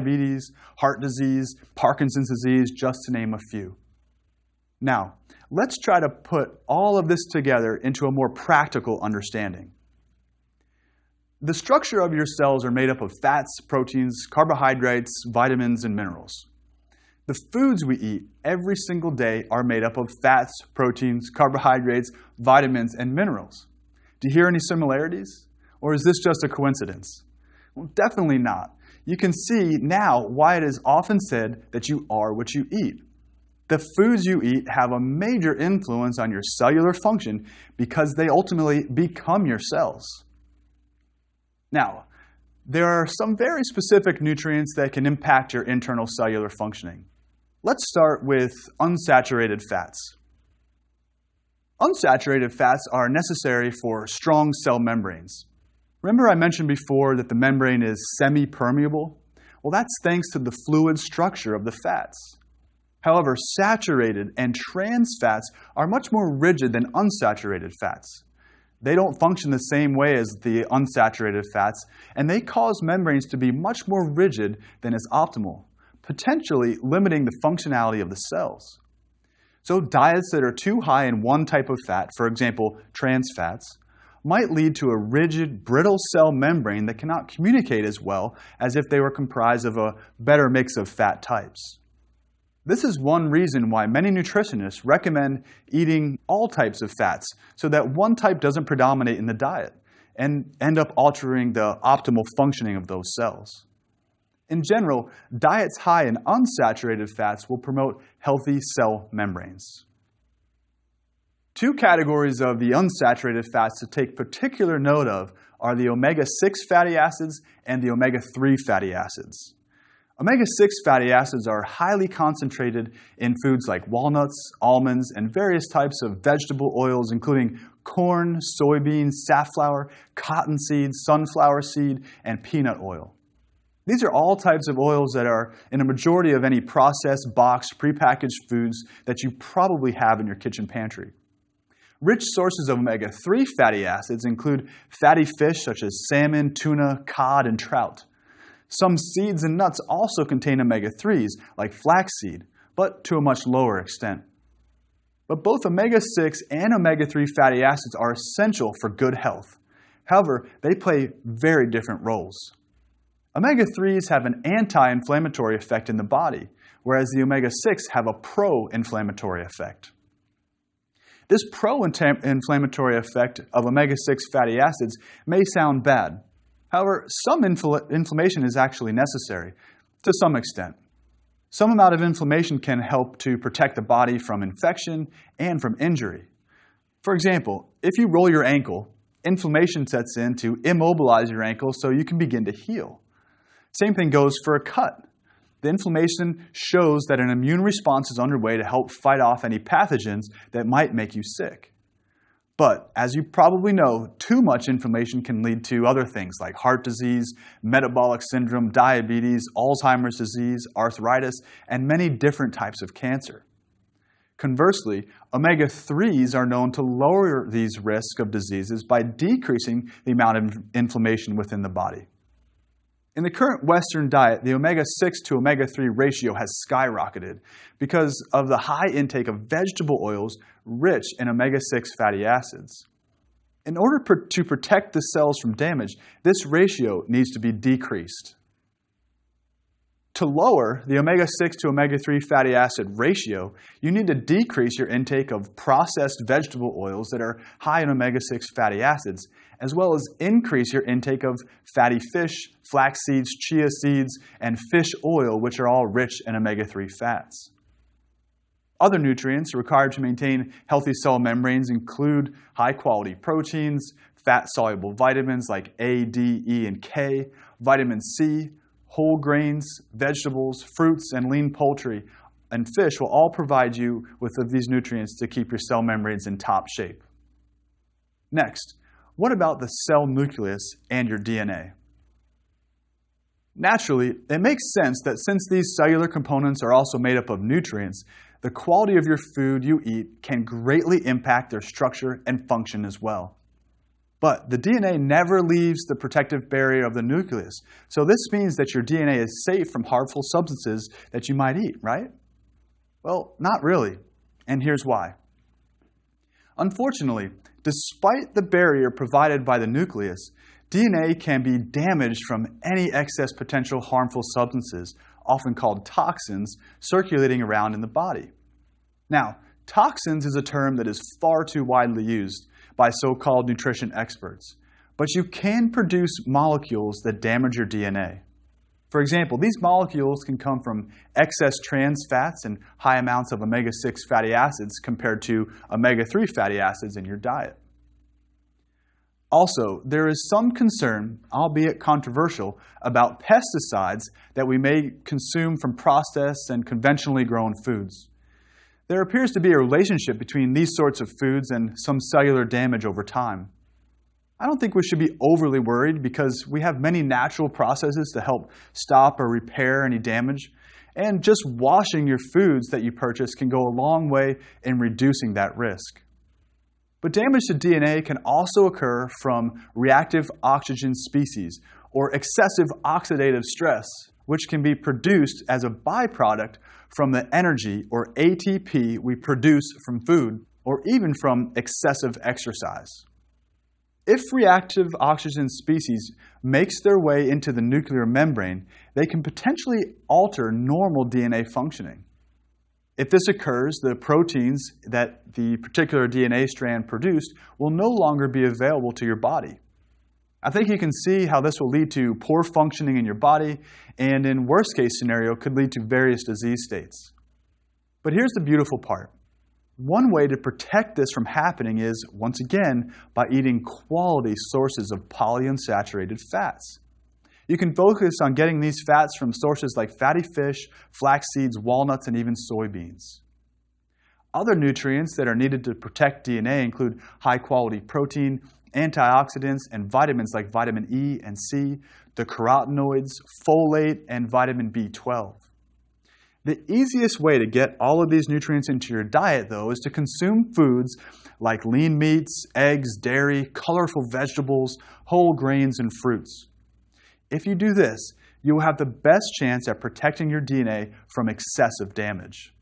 diabetes, heart disease, Parkinson's disease, just to name a few. Now, let's try to put all of this together into a more practical understanding. The structure of your cells are made up of fats, proteins, carbohydrates, vitamins, and minerals. The foods we eat every single day are made up of fats, proteins, carbohydrates, vitamins, and minerals. Do you hear any similarities? Or is this just a coincidence? Well, definitely not. You can see now why it is often said that you are what you eat. The foods you eat have a major influence on your cellular function because they ultimately become your cells. Now, there are some very specific nutrients that can impact your internal cellular functioning. Let's start with unsaturated fats. Unsaturated fats are necessary for strong cell membranes. Remember I mentioned before that the membrane is semi-permeable? Well, that's thanks to the fluid structure of the fats. However, saturated and trans fats are much more rigid than unsaturated fats. They don't function the same way as the unsaturated fats, and they cause membranes to be much more rigid than is optimal, potentially limiting the functionality of the cells. So diets that are too high in one type of fat, for example, trans fats, might lead to a rigid, brittle cell membrane that cannot communicate as well as if they were comprised of a better mix of fat types. This is one reason why many nutritionists recommend eating all types of fats so that one type doesn't predominate in the diet and end up altering the optimal functioning of those cells. In general, diets high in unsaturated fats will promote healthy cell membranes. Two categories of the unsaturated fats to take particular note of are the omega-6 fatty acids and the omega-3 fatty acids. Omega-6 fatty acids are highly concentrated in foods like walnuts, almonds, and various types of vegetable oils, including corn, soybeans, safflower, cottonseed, sunflower seed, and peanut oil. These are all types of oils that are in a majority of any processed, boxed, prepackaged foods that you probably have in your kitchen pantry. Rich sources of omega-3 fatty acids include fatty fish such as salmon, tuna, cod, and trout. Some seeds and nuts also contain omega-3s, like flaxseed, but to a much lower extent. But both omega-6 and omega-3 fatty acids are essential for good health. However, they play very different roles. Omega-3s have an anti-inflammatory effect in the body, whereas the omega-6 have a pro-inflammatory effect. This pro-inflammatory effect of omega-6 fatty acids may sound bad. However, some inflammation is actually necessary, to some extent. Some amount of inflammation can help to protect the body from infection and from injury. For example, if you roll your ankle, inflammation sets in to immobilize your ankle so you can begin to heal. Same thing goes for a cut. The inflammation shows that an immune response is underway to help fight off any pathogens that might make you sick. But, as you probably know, too much inflammation can lead to other things like heart disease, metabolic syndrome, diabetes, Alzheimer's disease, arthritis, and many different types of cancer. Conversely, omega-3s are known to lower these risks of diseases by decreasing the amount of inflammation within the body. In the current Western diet, the omega-6 to omega-3 ratio has skyrocketed because of the high intake of vegetable oils rich in omega-6 fatty acids. In order to protect the cells from damage, this ratio needs to be decreased. To lower the omega-6 to omega-3 fatty acid ratio, you need to decrease your intake of processed vegetable oils that are high in omega-6 fatty acids, as well as increase your intake of fatty fish, flax seeds, chia seeds, and fish oil, which are all rich in omega-3 fats. Other nutrients required to maintain healthy cell membranes include high-quality proteins, fat-soluble vitamins like A, D, E, and K, vitamin C, whole grains, vegetables, fruits, and lean poultry, and fish will all provide you with these nutrients to keep your cell membranes in top shape. Next, what about the cell nucleus and your DNA? Naturally, it makes sense that since these cellular components are also made up of nutrients, the quality of your food you eat can greatly impact their structure and function as well. But the DNA never leaves the protective barrier of the nucleus. So this means that your DNA is safe from harmful substances that you might eat, right? Well, not really. And here's why. Unfortunately, despite the barrier provided by the nucleus, DNA can be damaged from any excess potential harmful substances, often called toxins, circulating around in the body. Now, toxins is a term that is far too widely used by so-called nutrition experts, but you can produce molecules that damage your DNA. For example, these molecules can come from excess trans fats and high amounts of omega-6 fatty acids compared to omega-3 fatty acids in your diet. Also, there is some concern, albeit controversial, about pesticides that we may consume from processed and conventionally grown foods. There appears to be a relationship between these sorts of foods and some cellular damage over time. I don't think we should be overly worried because we have many natural processes to help stop or repair any damage, and just washing your foods that you purchase can go a long way in reducing that risk. But damage to DNA can also occur from reactive oxygen species or excessive oxidative stress, which can be produced as a byproduct from the energy or ATP we produce from food or even from excessive exercise. If reactive oxygen species makes their way into the nuclear membrane, they can potentially alter normal DNA functioning. If this occurs, the proteins that the particular DNA strand produced will no longer be available to your body. I think you can see how this will lead to poor functioning in your body and, in worst case scenario, could lead to various disease states. But here's the beautiful part. One way to protect this from happening is, once again, by eating quality sources of polyunsaturated fats. You can focus on getting these fats from sources like fatty fish, flax seeds, walnuts, and even soybeans. Other nutrients that are needed to protect DNA include high-quality protein, antioxidants, and vitamins like vitamin E and C, the carotenoids, folate, and vitamin B12. The easiest way to get all of these nutrients into your diet, though, is to consume foods like lean meats, eggs, dairy, colorful vegetables, whole grains, and fruits. If you do this, you will have the best chance at protecting your DNA from excessive damage.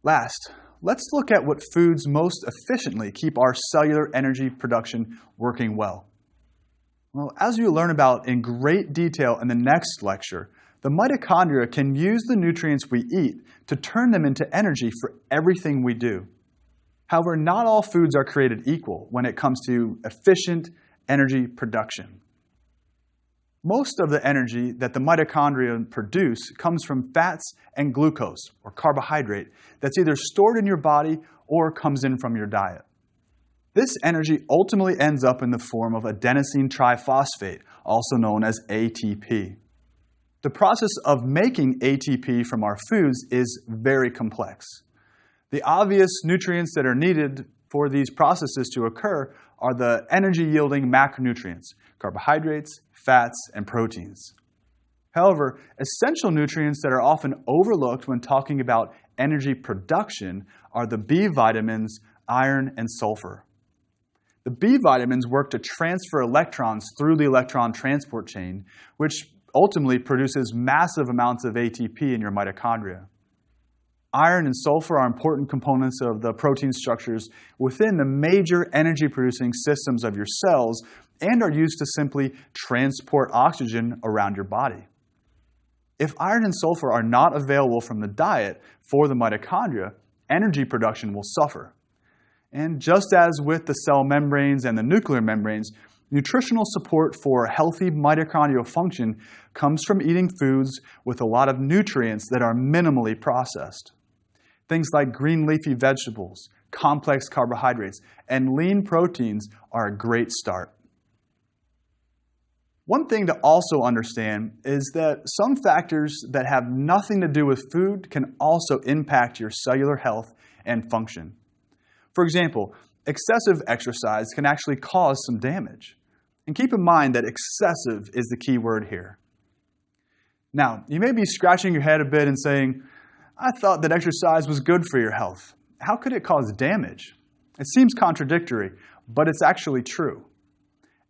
Last, let's look at what foods most efficiently keep our cellular energy production working well. Well, as you learn about in great detail in the next lecture, the mitochondria can use the nutrients we eat to turn them into energy for everything we do. However, not all foods are created equal when it comes to efficient energy production. Most of the energy that the mitochondria produce comes from fats and glucose, or carbohydrate, that's either stored in your body or comes in from your diet. This energy ultimately ends up in the form of adenosine triphosphate, also known as ATP. The process of making ATP from our foods is very complex. The obvious nutrients that are needed for these processes to occur are the energy-yielding macronutrients, carbohydrates, fats, and proteins. However, essential nutrients that are often overlooked when talking about energy production are the B vitamins, iron, and sulfur. The B vitamins work to transfer electrons through the electron transport chain, which ultimately produces massive amounts of ATP in your mitochondria. Iron and sulfur are important components of the protein structures within the major energy-producing systems of your cells and are used to simply transport oxygen around your body. If iron and sulfur are not available from the diet for the mitochondria, energy production will suffer. And just as with the cell membranes and the nuclear membranes, nutritional support for healthy mitochondrial function comes from eating foods with a lot of nutrients that are minimally processed. Things like green leafy vegetables, complex carbohydrates, and lean proteins are a great start. One thing to also understand is that some factors that have nothing to do with food can also impact your cellular health and function. For example, excessive exercise can actually cause some damage. And keep in mind that excessive is the key word here. Now, you may be scratching your head a bit and saying, I thought that exercise was good for your health. How could it cause damage? It seems contradictory. but it's actually true.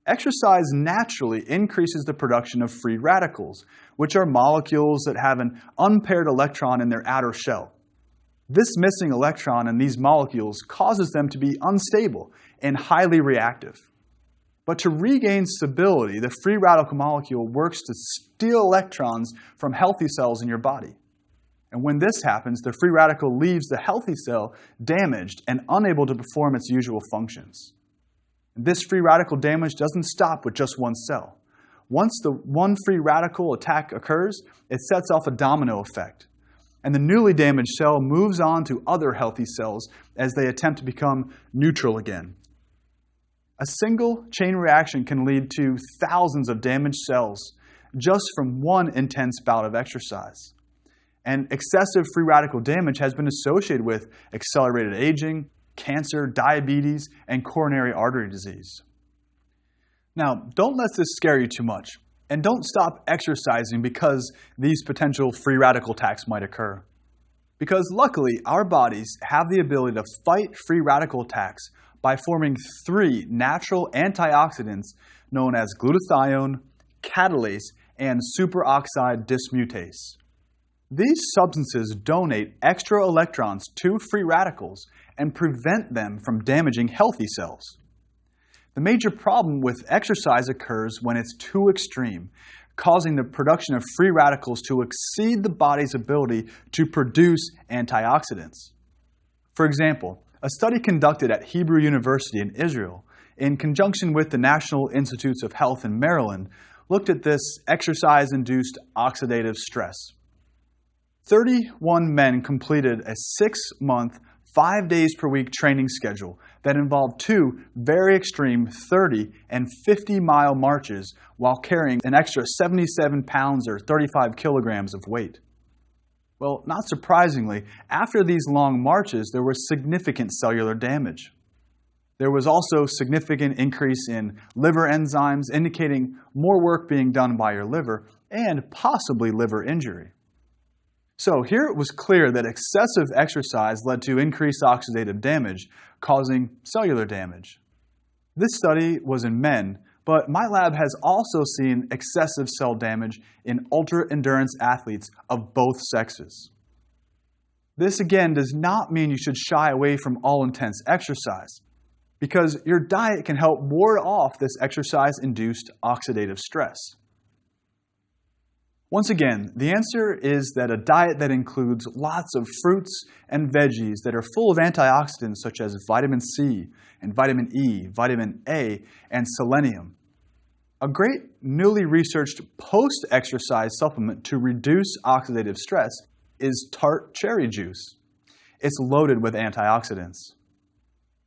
Exercise naturally increases the production of free radicals, which are molecules that have an unpaired electron in their outer shell. This missing electron in these molecules causes them to be unstable and highly reactive. But to regain stability, the free radical molecule works to steal electrons from healthy cells in your body. And when this happens, the free radical leaves the healthy cell damaged and unable to perform its usual functions. This free radical damage doesn't stop with just one cell. Once the one free radical attack occurs, it sets off a domino effect. And the newly damaged cell moves on to other healthy cells as they attempt to become neutral again. A single chain reaction can lead to thousands of damaged cells just from one intense bout of exercise. And excessive free radical damage has been associated with accelerated aging, cancer, diabetes, and coronary artery disease. Now, don't let this scare you too much, and don't stop exercising because these potential free radical attacks might occur. Because luckily, our bodies have the ability to fight free radical attacks by forming 3 natural antioxidants known as glutathione, catalase, and superoxide dismutase. These substances donate extra electrons to free radicals and prevent them from damaging healthy cells. The major problem with exercise occurs when it's too extreme, causing the production of free radicals to exceed the body's ability to produce antioxidants. For example, a study conducted at Hebrew University in Israel, in conjunction with the National Institutes of Health in Maryland, looked at this exercise-induced oxidative stress. 31 men completed a 6-month, 5 days per week training schedule that involved 2 very extreme 30 and 50-mile marches while carrying an extra 77 pounds or 35 kilograms of weight. Well, not surprisingly, after these long marches, there was significant cellular damage. There was also significant increase in liver enzymes, indicating more work being done by your liver and possibly liver injury. So here it was clear that excessive exercise led to increased oxidative damage, causing cellular damage. This study was in men, but my lab has also seen excessive cell damage in ultra-endurance athletes of both sexes. This again does not mean you should shy away from all intense exercise, because your diet can help ward off this exercise-induced oxidative stress. Once again, the answer is that a diet that includes lots of fruits and veggies that are full of antioxidants such as vitamin C and vitamin E, vitamin A, and selenium. A great newly researched post-exercise supplement to reduce oxidative stress is tart cherry juice. It's loaded with antioxidants.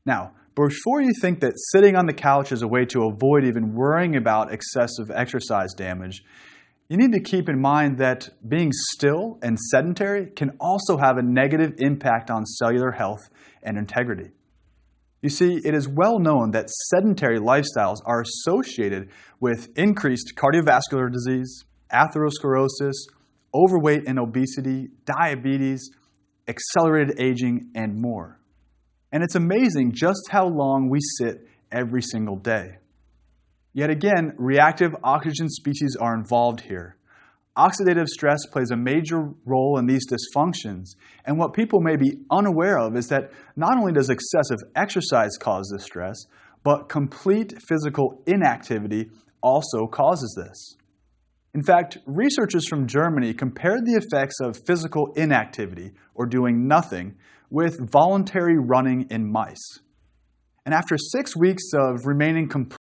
Now, before you think that sitting on the couch is a way to avoid even worrying about excessive exercise damage, you need to keep in mind that being still and sedentary can also have a negative impact on cellular health and integrity. You see, it is well known that sedentary lifestyles are associated with increased cardiovascular disease, atherosclerosis, overweight and obesity, diabetes, accelerated aging, and more. And it's amazing just how long we sit every single day. Yet again, reactive oxygen species are involved here. Oxidative stress plays a major role in these dysfunctions, and what people may be unaware of is that not only does excessive exercise cause this stress, but complete physical inactivity also causes this. In fact, researchers from Germany compared the effects of physical inactivity, or doing nothing, with voluntary running in mice. And after 6 weeks of remaining completely